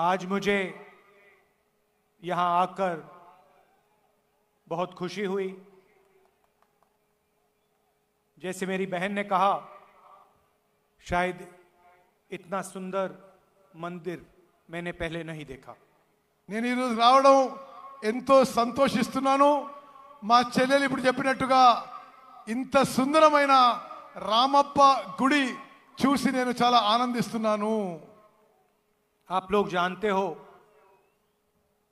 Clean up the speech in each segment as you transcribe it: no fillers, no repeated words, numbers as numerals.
आज मुझे यहां आकर बहुत खुशी हुई। जैसे मेरी बहन ने कहा, शायद इतना सुंदर मंदिर मैंने पहले नहीं देखा। నేను ఈ రోజు రావడం ఎంతో సంతోషిస్తున్నాను। మా చెల్లెలు ఇప్పుడు చెప్పినట్టుగా ఇంత సుందరమైన రామప్ప గుడి చూసి నేను చాలా ఆనందిస్తున్నాను। आप लोग जानते हो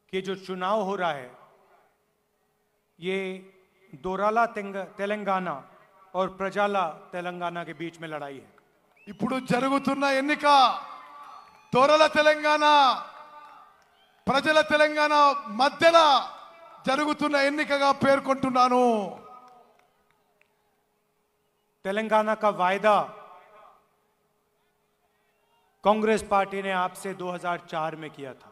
कि जो चुनाव हो रहा है ये दोराला तेलंगाना और प्रजाला तेलंगाना के बीच में लड़ाई है। ఇప్పుడు జరుగుతున్న ఎన్నిక దొరల తెలంగాణ ప్రజల తెలంగాణ మధ్యలో జరుగుతున్న ఎన్నికగా పేర్కొంటున్నాను। तेलंगाना का वायदा कांग्रेस पार्टी ने आपसे 2004 में किया था।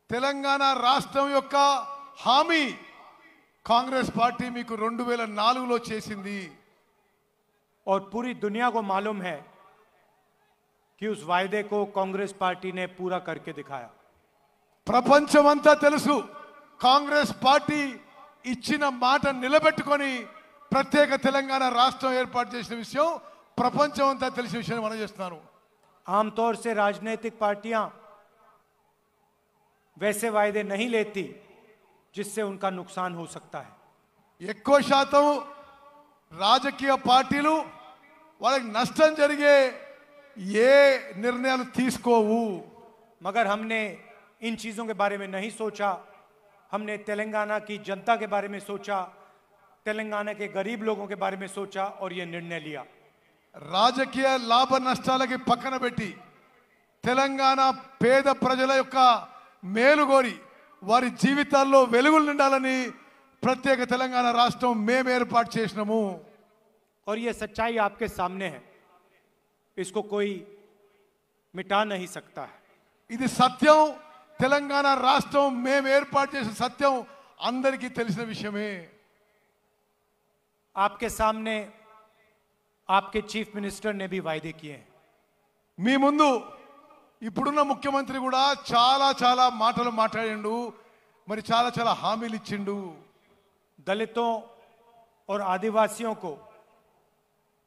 తెలంగాణ రాష్ట్రం యొక్క హామీ కాంగ్రెస్ పార్టీ మీకు 2004లో చేసింది। और पूरी दुनिया को मालूम है कि उस वायदे को कांग्रेस पार्टी ने पूरा करके दिखाया। ప్రపంచమంతా తెలుసు, కాంగ్రెస్ పార్టీ ఇచ్చిన మాట నిలబెట్టుకొని ప్రత్యేక తెలంగాణ రాష్ట్రం ఏర్పాటు చేసిన విషయం ప్రపంచమంతా తెలిసిన విషయాన్ని మనం చేస్తున్నాను। आमतौर से राजनीतिक पार्टियां वैसे वायदे नहीं लेती जिससे उनका नुकसान हो सकता है। ఎక్కువ శాతం రాజకీయ పార్టీలు వాళ్ళకి నష్టం జరిగే ఏ నిర్ణయాలు తీసుకోవు। मगर हमने इन चीजों के बारे में नहीं सोचा। हमने तेलंगाना की जनता के बारे में सोचा, तेलंगाना के गरीब लोगों के बारे में सोचा और यह निर्णय लिया। రాజకీయ లాభ నష్టాలకి పక్కన పెట్టి తెలంగాణ పేద ప్రజల యొక్క మేలు కోరి వారి జీవితాల్లో వెలుగులు నిండాలని ప్రత్యేక తెలంగాణ రాష్ట్రం మేము ఏర్పాటు చేసినాము। और यह सच्चाई आपके सामने है, इसको कोई मिटा नहीं सकता है। ఇది సత్యం। తెలంగాణ రాష్ట్రం మేము ఏర్పాటు చేసిన సత్యం అందరికీ తెలిసిన విషయమే। आपके सामने आपके चीफ मिनिस्टर ने भी वायदे किए हैं। మీ ముందు ఇప్పుడున్న ముఖ్యమంత్రి కూడా చాలా చాలా మాటలు మాట్లాడిండు, మరి చాలా చాలా హామీలు ఇచ్చిండు। दलितों और आदिवासियों को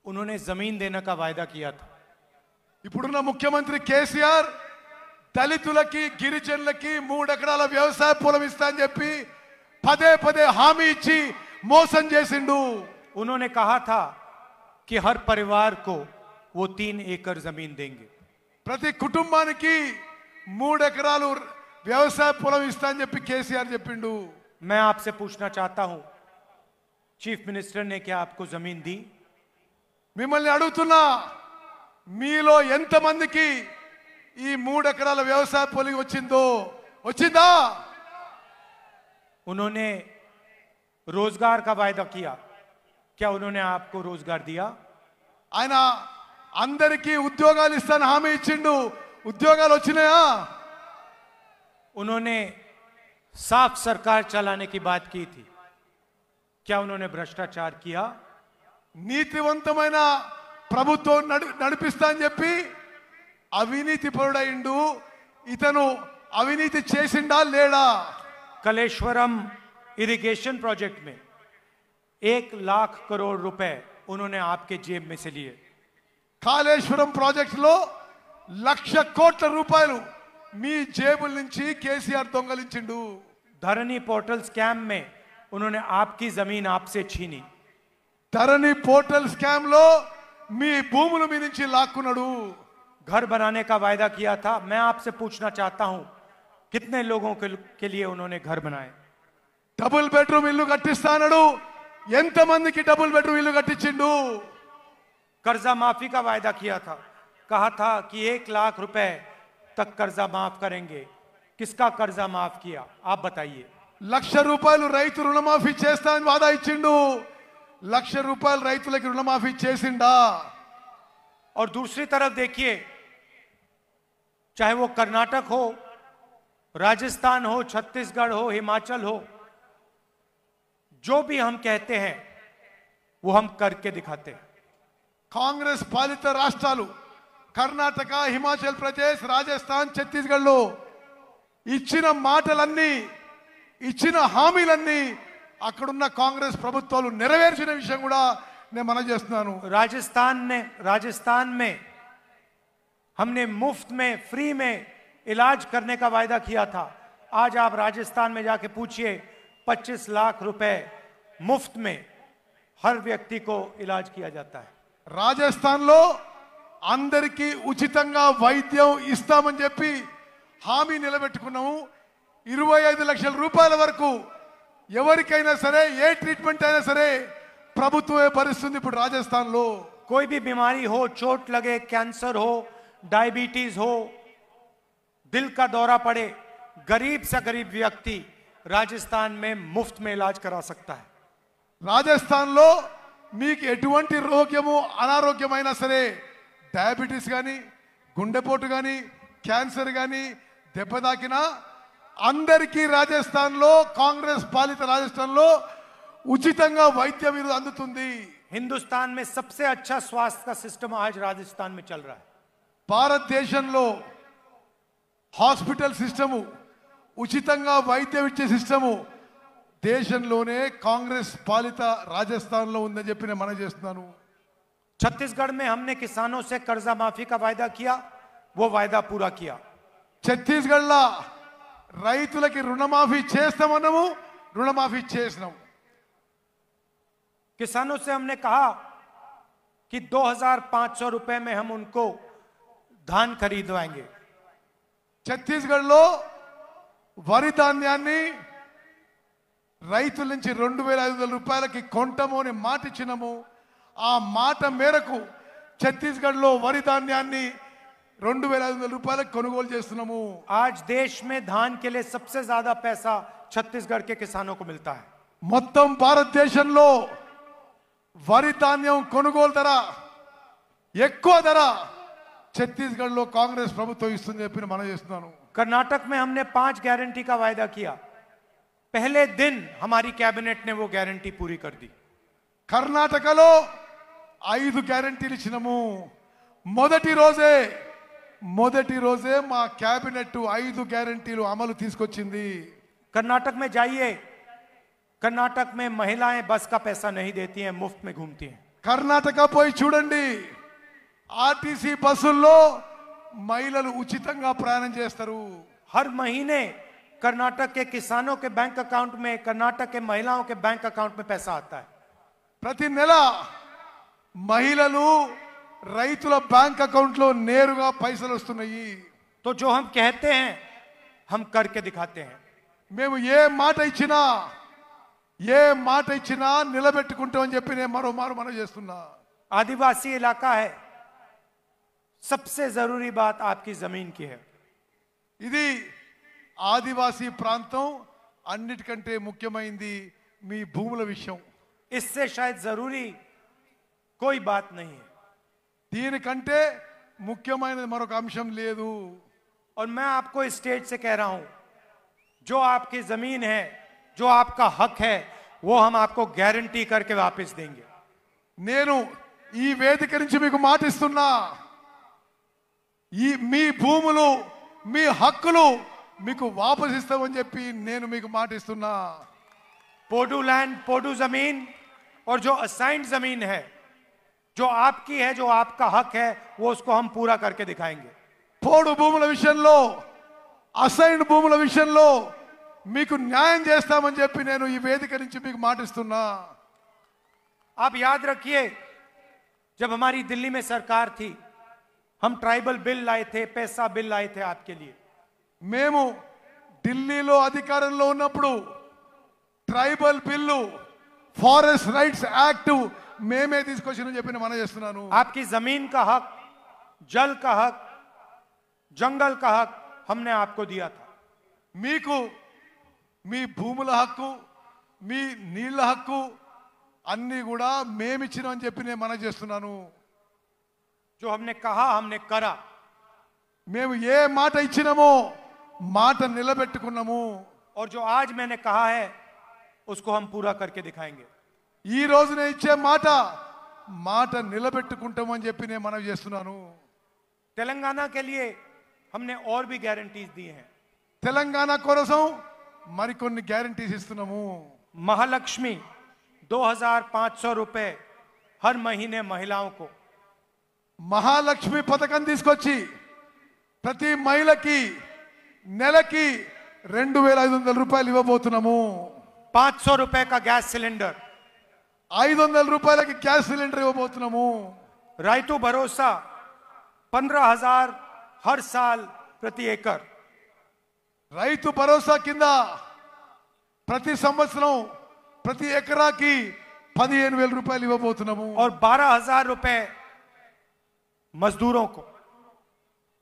उन्होंने जमीन देने का वायदा किया था। ఇప్పుడున్న ముఖ్యమంత్రి కేసీఆర్ దళితులకి గిరిజనులకి 3 ఎకరాల వ్యవసాయ పొలం ఇస్తా అని చెప్పి పదే పదే హామీ ఇచ్చి మోసం చేసిండు। उन्होंने कहा था कि हर परिवार को वो 3 एकड़ जमीन देंगे। ప్రతి కుటుంబానికి 3 ఎకరాలు వ్యవసాయ పొలం ఇస్తా అని చెప్పి కేసీఆర్ చెప్పిండు। मैं आपसे पूछना चाहता हूं, चीफ मिनिस्टर ने क्या आपको जमीन दी? మిమ్మల్ని అడుగుతున్నా, మీలో ఎంతమందికి ఈ 3 ఎకరాల వ్యవసాయ పొలం వచ్చిందా? उन्होंने रोजगार का वायदा किया, क्या उन्होंने आपको रोजगार दिया? ఆయన అందరికీ ఉద్యోగాలు ఇస్తాను హామీ ఇచ్చిండు, ఉద్యోగాలు వచ్చినాయా? उन्होंने साफ सरकार चलाने की बात की थी, क्या उन्होंने भ्रष्टाचार किया? నీతివంతమైన ప్రభుత్వం నడిపిస్తా అని చెప్పి అవినీతి పరుడైండు। ఇతను అవినీతి చేసిండా లేడా? कलेश्वरम इरिगेशन प्रोजेक्ट में 1 लाख करोड़ रुपए उन्होंने आपके जेब में से लिए। కాళేశ్వరం ప్రాజెక్ట్ లో 1,00,000 కోట్ల రూపాయలు మీ జేబుల నుంచి కేసీఆర్ దొంగలించిండు। धरनी पोर्टल स्कैम में उन्होंने आपकी जमीन आपसे छीनी। ధరణి పోర్టల్ స్కామ్ లో మీ భూములు మీ నుంచి లాక్కున్నాడు। घर बनाने का वायदा किया था। मैं आपसे पूछना चाहता हूं, कितने लोगों के लिए उन्होंने घर बनाए? డబుల్ బెడ్రూమ్ ఇల్లు కట్టిస్తానడు, ఎంతమందికి డబుల్ బెడ్రూమ్ ఇల్లు కట్టించిండు? कर्जा माफी का वायदा किया था, कहा था कि 1 लाख रुपए तक कर्जा माफ करेंगे। किसका कर्जा माफ किया, आप बताइए। 1,00,000 రూపాయలు రైతు రుణమాఫీ చేస్తా అని వాదా ఇచ్చిండు, 1,00,000 రూపాయలు రైతులకి రుణమాఫీ చేసిండా? और दूसरी तरफ देखिए, चाहे वो कर्नाटक हो, राजस्थान हो, छत्तीसगढ़ हो, हिमाचल हो, जो भी हम कहते हैं वो हम करके दिखाते हैं। కాంగ్రెస్ పాలిత రాష్ట్రాలు కర్ణాటక, హిమాచల్ ప్రదేశ్, రాజస్థాన్, ఛత్తీస్గఢ్లో ఇచ్చిన మాటలన్నీ ఇచ్చిన హామీలన్నీ అక్కడున్న కాంగ్రెస్ ప్రభుత్వాలు నెరవేర్చిన విషయం కూడా నేను మనం చేస్తున్నాను. राजस्थान में हमने मुफ्त में फ्री में इलाज करने का वायदा किया था. आज आप राजस्थान में जाके पूछिए 25 लाख रुपए मुफ्त में हर व्यक्ति को इलाज किया जाता है. రాజస్థాన్లో అందరికీ ఉచితంగా వైద్యం ఇస్తామని చెప్పి హామీ నిలబెట్టుకున్నాము. 25 లక్షల రూపాయల వరకు ఎవరికైనా సరే ఏ ట్రీట్మెంట్ అయినా సరే ప్రభుత్వమే భరిస్తుంది. ఇప్పుడు రాజస్థాన్లో कोई भी बीमारी हो, चोट लगे, कैंसर हो, डायबिटीज हो, दिल का दौरा पड़े, गरीब से गरीब व्यक्ति राजस्थान में मुफ्त में इलाज करा सकता है. రాజస్థాన్లో మీకు ఎటువంటి రోగము అనారోగ్యమైనా సరే డయాబెటీస్ కానీ గుండెపోటు కానీ క్యాన్సర్ కానీ దెబ్బ తాకినా అందరికీ రాజస్థాన్లో కాంగ్రెస్ పాలిత రాజస్థాన్లో ఉచితంగా వైద్యం అందుతుంది. हिंदुस्तान में सबसे अच्छा स्वास्थ्य का सिस्टम आज राजस्थान में चल रहा है. భారతదేశంలో హాస్పిటల్ సిస్టము ఉచితంగా వైద్యం ఇచ్చే సిస్టము దేశంలోనే కాంగ్రెస్ పాలిత రాజస్థాన్లో ఉందని చెప్పి నేను మనం చేస్తున్నాను. छत्तीसगढ़ में हमने किसानों से कर्जा माफी का वायदा किया, वो वायदा पूरा किया. ఛత్తీస్గఢ్లో రైతులకి రుణమాఫీ చేస్తామన్నాము, రుణమాఫీ చేసినాము. किसानों से हमने कहा कि 2,500 रुपए में हम उनको धान खरीदवाएंगे. ఛత్తీస్గఢ్లో వరి ధాన్యాన్ని రైతుల నుంచి 2,500 రూపాయలకి కొంటాము అని మాట ఇచ్చినాము. ఆ మాట మేరకు ఛత్తీస్గఢ్లో వరి ధాన్యాన్ని 2,500 రూపాయలకు కొనుగోలు చేస్తున్నాము. आज देश में धान के लिए सबसे ज्यादा पैसा छत्तीसगढ़ के किसानों को मिलता है. మొత్తం భారతదేశంలో వరి ధాన్యం కొనుగోలు ధర ఎక్కువ ధర ఛత్తీస్గఢ్లో కాంగ్రెస్ ప్రభుత్వం ఇస్తుందని చెప్పి మనం చేస్తున్నాను. कर्नाटक में हमने 5 गारंटी का वायदा किया. पहले दिन हमारी कैबिनेट ने वो गारंटी पूरी कर दी. కర్ణాటకలో 5 గ్యారెంటీలు ఇచ్చినాము. మొదటి రోజే మా క్యాబినెట్ 5 గ్యారెంటీలు అమలు తీసుకొచ్చింది. कर्नाटक में जाइए, कर्नाटक में महिलाएं बस का पैसा नहीं देती हैं, मुफ्त में घूमती हैं. కర్ణాటక పోయి చూడండి, ఆర్టీసీ బస్సుల్లో మహిళలు ఉచితంగా ప్రయాణం చేస్తారు. हर महीने कर्नाटक के किसानों के बैंक अकाउंट में, कर्नाटक के महिलाओं के बैंक अकाउंट में पैसा आता है. ప్రతి నెల మహిళలు రైతుల బ్యాంక్ అకౌంట్ లో నేరుగా పైసలు వస్తున్నాయి. तो जो हम कहते हैं हम करके दिखाते हैं. మేము ఏ మాట ఇచ్చినా నిలబెట్టుకుంటామని చెప్పి నేను మరోమారు మనం చేస్తున్నా. आदिवासी इलाका है, सबसे जरूरी बात आपकी जमीन की है. ఇది ఆదివాసీ ప్రాంతం, అన్నిటికంటే ముఖ్యమైనది మీ భూముల విషయం. इससे शायद जरूरी कोई बात नहीं है. దీనికంటే ముఖ్యమైనది మరొక అంశం లేదు. और मैं आपको इस स्टेज से कह रहा हूं, जो आपकी जमीन है, जो आपका हक है, वो हम आपको गारंटी करके वापस देंगे. నేను ఈ వేదిక నుంచి మీకు మాట ఇస్తున్నా, మీ భూములు మీ హక్కులు మీకు వాపస్ ఇస్తామని చెప్పి నేను మీకు మాట ఇస్తున్నా. पोडू लैंड, पोडू जमीन और जो असाइंड जमीन है, जो आपकी है, जो आपका हक है, वो उसको हम पूरा करके दिखाएंगे. పోడు భూముల విషయంలో, అసైన్డ్ భూముల విషయంలో మీకు న్యాయం చేస్తామని చెప్పి నేను ఈ వేదిక నుంచి మీకు మాట ఇస్తున్నా. आप याद रखिए, जब हमारी दिल्ली में सरकार थी, हम ट्राइबल बिल लाए थे, पैसा बिल लाए थे आपके लिए. మేము ఢిల్లీలో అధికారంలో ఉన్నప్పుడు tribal bill, forest rights act మేమే తీసుకొచ్చిన చెప్పి మనం చేస్తున్నాను. आपकी जमीन का हक, जल का हक, जंगल का हक हमने आपको दिया था. మీకు మీ భూముల హక్కు, మీ నీళ్ల హక్కు అన్ని కూడా మేమిచ్చినామని చెప్పి నేను మనం చేస్తున్నాను. जो हमने कहा हमने करा. మేము ఏ మాట ఇచ్చినామో మాట నిలబెట్టుకున్నాము. और जो आज मैंने कहा है उसको हम पूरा करके दिखाएंगे. ఈ రోజు నేను ఇచ్చే మాట నిలబెట్టుకుంటామని చెప్పి నేను మనం చేస్తున్నాను. तेलंगाना के लिए हमने और भी गारंटीज दी हैं. తెలంగాణ కోసం మరికొన్ని గ్యారెంటీస్ ఇస్తున్నాము. महालक्ष्मी 2500 रुपए हर महीने महिलाओं को. మహాలక్ష్మి పథకం తీసుకొచ్చి ప్రతి మహిళకి నెలకి 2500 రూపాయలు ఇవ్వబోతున్నాము. 500 रुपए का गैस सिलेंडर. 500 రూపాయలకి గ్యాస్ సిలిండర్ ఇవ్వబోతున్నాము. रायतु भरोसा 15,000 हर साल प्रति एकड़. రైతు భరోసా కింద ప్రతి సంవత్సరం ప్రతి ఎకరాకి 15,000 రూపాయలు ఇవ్వబోతున్నాము. और 12,000 रुपए मजदूरों को.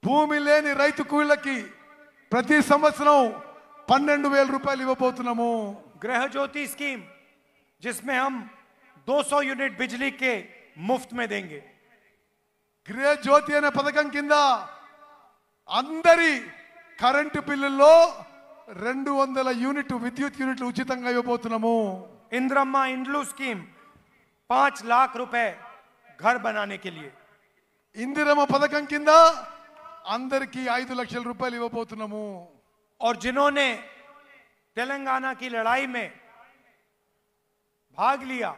భూమి లేని రైతు కూలీలకి ప్రతి సంవత్సరం 12,000 రూపాయలు ఇవ్వబోతున్నాము. गृह ज्योति स्कीम जिसमें हम 200 यूनिट बिजली के मुफ्त में देंगे. గృహ జ్యోతి అనే పథకం కింద అందరి కరెంటు బిల్లుల్లో 200 యూనిట్ విద్యుత్ యూనిట్లు ఉచితంగా ఇవ్వబోతున్నాము. इंद्रम्मा इंड्लू स्कीम 5 लाख रुपए घर बनाने के लिए. ఇందిరమ్మ పథకం కింద అందరికి 5 లక్షల రూపాయలు ఇవ్వబోతున్నాము. और जिन्होंने तेलंगाना की लड़ाई में भाग लिया,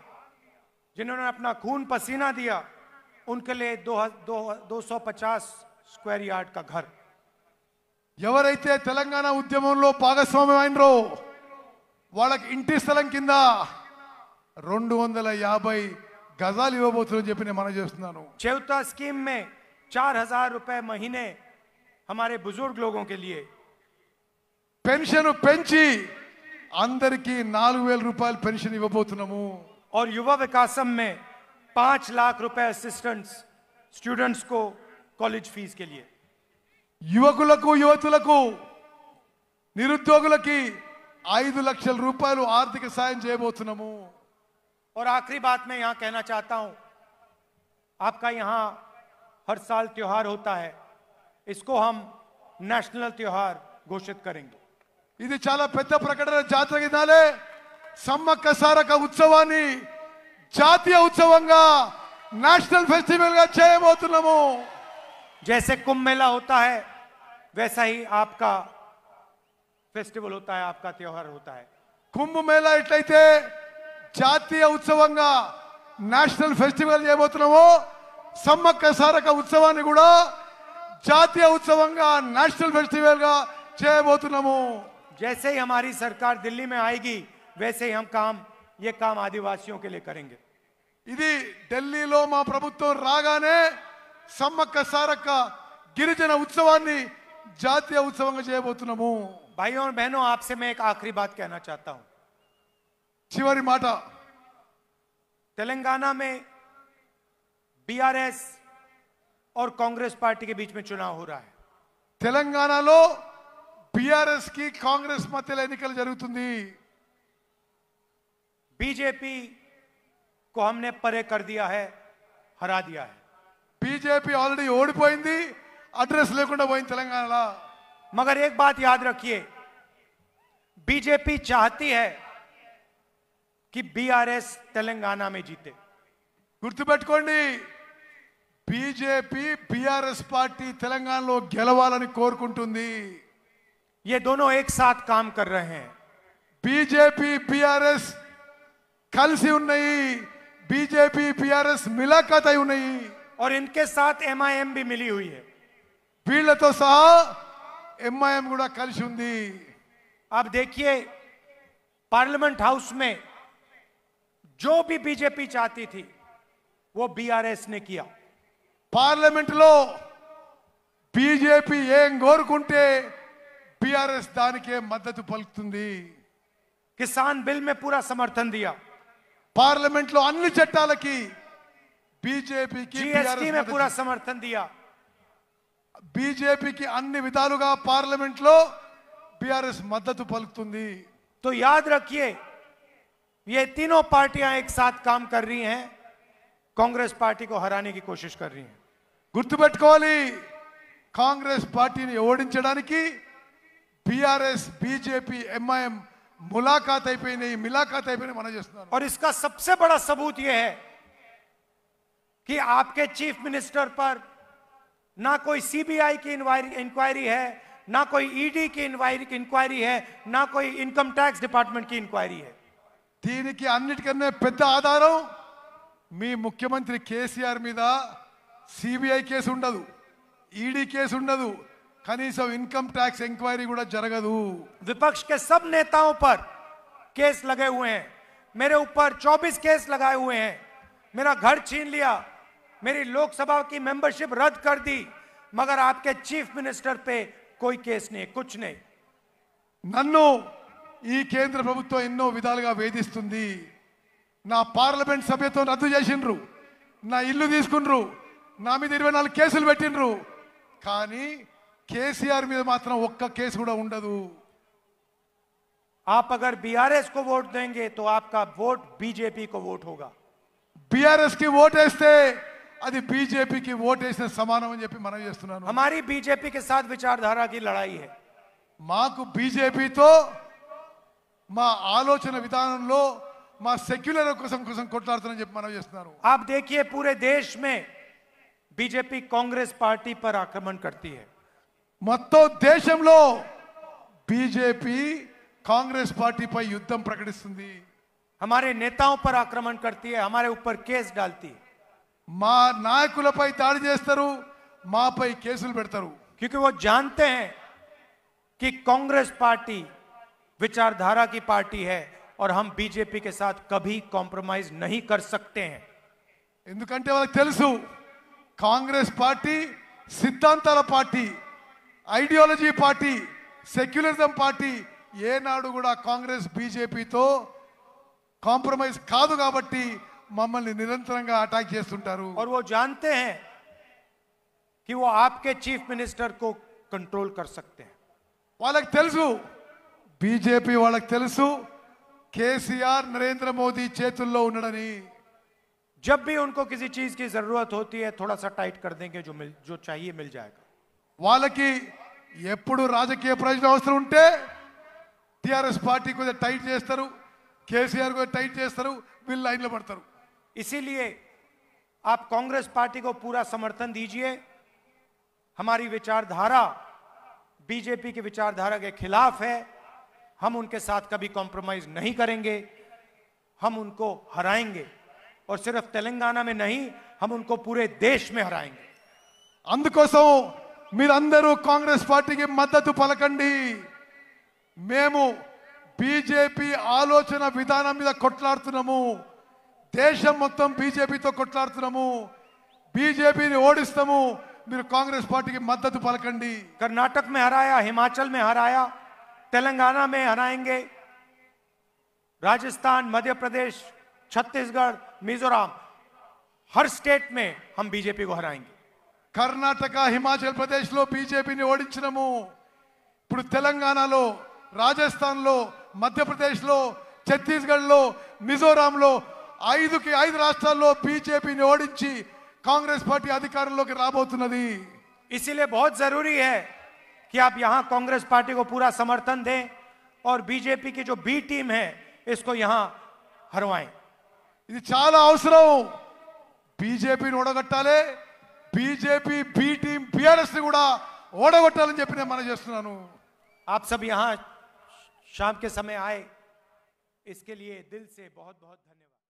जिन्होंने अपना खून पसीना दिया, उनके लिए 250 स्क्वायर यार्ड का घर. ఎవరైతే తెలంగాణ ఉద్యమంలో భాగస్వామ్యం అయినరో వాళ్ళకి ఇంటి స్థలం కింద 250 గజాలు ఇవ్వబోతుందని చెప్పి నేను మనవి చేస్తున్నాను. चेवता स्कीम में 4,000 रुपए महीने हमारे बुजुर्ग लोगों के लिए. పెన్షన్ పెంచి అందరికి 4,000 రూపాయలు పెన్షన్ ఇవ్వబోతున్నాము. और युवा विकासम में 5 लाख रुपए असिस्टेंट्स स्टूडेंट्स को कॉलेज फीस के लिए. యువకులకు యువతులకు నిరుద్యోగులకి 5 లక్షల రూపాయలు ఆర్థిక సాయం చేయబోతున్నాము. और आखिरी बात मैं यहां कहना चाहता हूं, आपका यहां हर साल त्योहार होता है, इसको हम नेशनल त्योहार घोषित करेंगे. ఇది చాలా పెద్ద ప్రకటన. జాతర దినాలే సమ్మక్క సారక్క ఉత్సవాన్ని జాతీయ ఉత్సవంగా నేషనల్ ఫెస్టివల్ గా చేయబోతున్నాము. जैसे कुंभ मेला होता है वैसा ही आपका फेस्टिवल होता है, आपका त्योहार होता है. కుంభ మేళా ఎట్లయితే జాతీయ ఉత్సవంగా నేషనల్ ఫెస్టివల్ చేయబోతున్నామో సమ్మక్క సారక్క ఉత్సవాన్ని కూడా జాతీయ ఉత్సవంగా నేషనల్ ఫెస్టివల్ గా చేయబోతున్నాము. जैसे ही हमारी सरकार दिल्ली में आएगी वैसे ही हम ये काम आदिवासियों के लिए करेंगे. ఇది ఢిల్లీలో మా ప్రభుత్వం రాగానే సమ్మక్క సారక్క గిరిజన ఉత్సవాన్ని జాతీయ ఉత్సవంగా చేయబోతున్నాము. भाइयों और बहनों, आपसे मैं एक आखिरी बात कहना चाहता हूं. చివరి మాట, तेलंगाना में बीआरएस और कांग्रेस पार्टी के बीच में चुनाव हो रहा है. తెలంగాణలో బీఆర్ఎస్ కి కాంగ్రెస్ మధ్యలో ఎన్నికలు జరుగుతుంది. बीजेपी को हमने परे कर दिया है, हरा दिया है. బీజేపీ ఆల్రెడీ ఓడిపోయింది, అడ్రస్ లేకుండా పోయింది తెలంగాణలో. मगर एक बात याद रखिए, बीजेपी चाहती है कि बीआरएस तेलंगाना में जीते. గుర్తుపెట్టుకోండి, బీజేపీ బీఆర్ఎస్ పార్టీ తెలంగాణలో గెలవాలని కోరుకుంటుంది. ये दोनों एक साथ काम कर रहे हैं. బీజేపీ బీఆర్ఎస్ కలిసి ఉన్నాయి. బీజేపీ బీఆర్ఎస్ మిలాఖాత్ అయి ఉన్నాయి. और इनके साथ एमआईएम भी मिली हुई है. వీళ్లతో సహా ఎంఐఎం కూడా కలిసి ఉంది. आप देखिए, पार्लियामेंट हाउस में जो भी बीजेपी चाहती थी वो बीआरएस ने किया. పార్లమెంట్ లో బీజేపీ ఏం కోరుకుంటే బీఆర్ఎస్ దానికే మద్దతు పలుకుతుంది. किसान बिल में पूरा समर्थन दिया. పార్లమెంట్ లో అన్ని చట్టాలకి బీజేపీకి जीएसटी में पूरा समर्थन दिया. బీజేపీకి అన్ని విధాలుగా పార్లమెంట్ లో బీఆర్ఎస్ మద్దతు పలుకుతుంది. तो याद रखिए, ये तीनों पार्टियां एक साथ काम कर रही हैं, कांग्रेस पार्टी को हराने की कोशिश कर रही हैं. గుర్తుపెట్టుకోవాలి, కాంగ్రెస్ పార్టీని ఓడించడానికి బీఆర్ఎస్ బీజేపీ ఎంఐఎం ములాఖాత్ అయిపోయినాయి, మిలాఖాత్ అయిపోయినాయి మనం చేస్తున్నాం. और इसका सबसे बड़ा सबूत यह है कि आपके चीफ मिनिस्टर पर ना कोई सीबीआई की इंक्वायरी है, ना कोई ईडी की इंक्वायरी है, ना कोई इनकम टैक्स डिपार्टमेंट की इंक्वायरी है। దీనికి అన్నిటికన్నా పెద్ద ఆధారం మీ ముఖ్యమంత్రి కేసీఆర్ మీద సిబిఐ కేసు ఉండదు, ఈడీ కేసు ఉండదు, కనీసం ఇన్కమ్ ట్యాక్స్ ఎంక్వైరీ కూడా జరగదు। विपक्ष के सब नेताओं पर केस लगे हुए हैं, मेरे ऊपर 24 केस लगाए हुए हैं, मेरा घर छीन लिया, मेरी लोकसभा की मेंबरशिप रद्द कर दी, मगर आपके चीफ मिनिस्टर पे कोई केस नहीं, कुछ नहीं। నన్ను ఈ కేంద్ర ప్రభుత్వం ఎన్నో విధాలుగా వేధిస్తుంది। నా పార్లమెంట్ సభ్యత్వం రద్దు చేసిండ్రు, నా ఇల్లు తీసుకుండ్రు, నా మీద 24 కేసులు పెట్టిండ్రు, కానీ కేసీఆర్ మీద మాత్రం ఒక్క కేసు కూడా ఉండదు। आप अगर बीआरएस को वोट देंगे तो आपका वोट बीजेपी को वोट होगा। బీఆర్ఎస్ కి ఓటేస్తే అది బీజేపీకి ఓటేసిన సమానం అని చెప్పి మనం చేస్తున్నాను। हमारी बीजेपी के साथ विचारधारा की लड़ाई है। మాకు బీజేపీతో మా ఆలోచన విధానంలో మా సెక్యులర్ కోసం కొట్లాడుతానని చెప్పి మనం చేస్తున్నాను। आप देखिए पूरे देश में बीजेपी कांग्रेस पार्टी पर आक्रमण करती है। మొత్తం దేశంలో బీజేపీ కాంగ్రెస్ పార్టీపై యుద్ధం ప్రకటిస్తుంది। हमारे नेताओं पर आक्रमण करती है, हमारे ऊपर केस डालती है, మా నాయకులపై దాడి చేస్తారు, మాపై కేసులు పెడతారు। क्योंकि वो जानते हैं कि कांग्रेस पार्टी विचारधारा की पार्टी है और हम बीजेपी के साथ कभी कॉम्प्रोमाइज नहीं कर सकते हैं। ఎందుకంటే వాళ్ళకి తెలుసు కాంగ్రెస్ పార్టీ సిద్ధాంతాల party, ideology party, secularism party, ఏనాడు కూడా కాంగ్రెస్ బీజేపీతో కాంప్రమైజ్ కాదు కాబట్టి మమ్మల్ని నిరంతరంగా అటాక్ చేస్తుంటారు। और वो जानते हैं कि वो आपके चीफ मिनिस्टर को कंट्रोल कर सकते हैं। వాళ్ళకి తెలుసు, బీజేపీ వాళ్ళకి తెలుసు కేసీఆర్ నరేంద్ర మోదీ చేతుల్లో ఉన్నాడని। जब भी उनको किसी चीज की जरूरत होती है थोड़ा सा टाइट कर देंगे, जो चाहिए मिल जाएगा। వాళ్ళకి ఎప్పుడు రాజకీయ ప్రయోజనం అవసరం ఉంటే టిఆర్ఎస్ పార్టీ కొంచెం టైట్ చేస్తారు, కేసీఆర్ को టైట్ చేస్తారు, వీళ్ళు లైన్లో పడతారు। इसीलिए आप कांग्रेस पार्टी को पूरा समर्थन दीजिए। हमारी विचारधारा बीजेपी की विचारधारा के खिलाफ है, हम उनके साथ कभी कॉम्प्रोमाइज नहीं करेंगे, हम उनको हराएंगे और सिर्फ तेलंगाना में नहीं, हम उनको पूरे देश में हराएंगे। అందుకోసం మీరందరూ కాంగ్రెస్ పార్టీకి మద్దతు పలకండి। మేము బీజేపీ ఆలోచన విధానం మీద కొట్లాడుతున్నాము, దేశం మొత్తం బీజేపీతో కొట్లాడుతున్నాము, బీజేపీని ఓడిస్తాము, మీరు కాంగ్రెస్ పార్టీకి మద్దతు పలకండి। कर्नाटक में हराया, हिमाचल में हराया, तेलंगाना में हराएंगे, राजस्थान, मध्य प्रदेश, छत्तीसगढ़, मिजोरम, हर स्टेट में हम बीजेपी को हराएंगे। కర్ణాటక, హిమాచల్ ప్రదేశ్లో బీజేపీని ఓడించినము, ఇప్పుడు తెలంగాణలో, రాజస్థాన్లో, మధ్యప్రదేశ్లో, ఛత్తీస్గఢ్లో, మిజోరాంలో 5 రాష్ట్రాల్లో బీజేపీని ఓడించి కాంగ్రెస్ పార్టీ అధికారంలోకి రాబోతున్నది। इसीलिए बहुत जरूरी है कि आप यहां कांग्रेस पार्टी को पूरा समर्थन दें और बीजेपी की जो बी टीम है इसको यहां हरवाएं। ఇది చాలా అవసరం। బీజేపీని ఓడగొట్టాలి, బీజేపీ బి టీం బీఆర్ఎస్ ని కూడా ఓడగొట్టాలని చెప్పి నేను మనం చేస్తున్నాను। आप सब यहां शाम के समय आए, इसके लिए दिल से बहुत बहुत धन्यवाद।